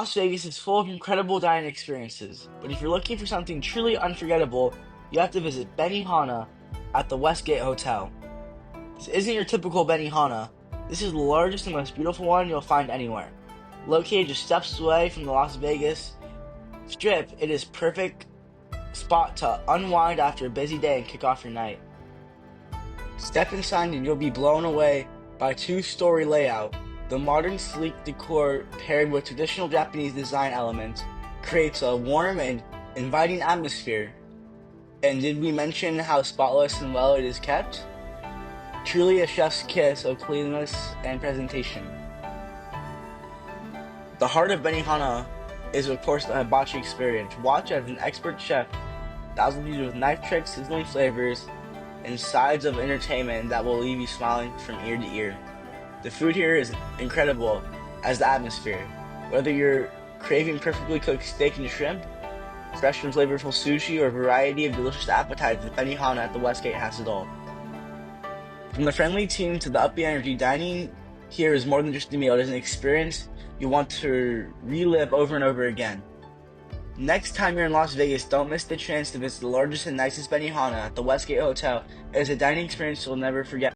Las Vegas is full of incredible dining experiences, but if you're looking for something truly unforgettable, you have to visit Benihana at the Westgate Hotel. This isn't your typical Benihana. This is the largest and most beautiful one you'll find anywhere. Located just steps away from the Las Vegas Strip, it is perfect spot to unwind after a busy day and kick off your night. Step inside and you'll be blown away by a two-story layout. The modern sleek decor paired with traditional Japanese design elements creates a warm and inviting atmosphere. And did we mention how spotless and well it is kept? Truly a chef's kiss of cleanliness and presentation. The heart of Benihana is of course the hibachi experience. Watch as an expert chef dazzles you with knife tricks, sizzling flavors, and sides of entertainment that will leave you smiling from ear to ear. The food here is incredible as the atmosphere. Whether you're craving perfectly cooked steak and shrimp, fresh and flavorful sushi, or a variety of delicious appetizers, Benihana at the Westgate has it all. From the friendly team to the upbeat energy, dining here is more than just a meal. It is an experience you want to relive over and over again. Next time you're in Las Vegas, don't miss the chance to visit the largest and nicest Benihana at the Westgate Hotel. It is a dining experience you'll never forget.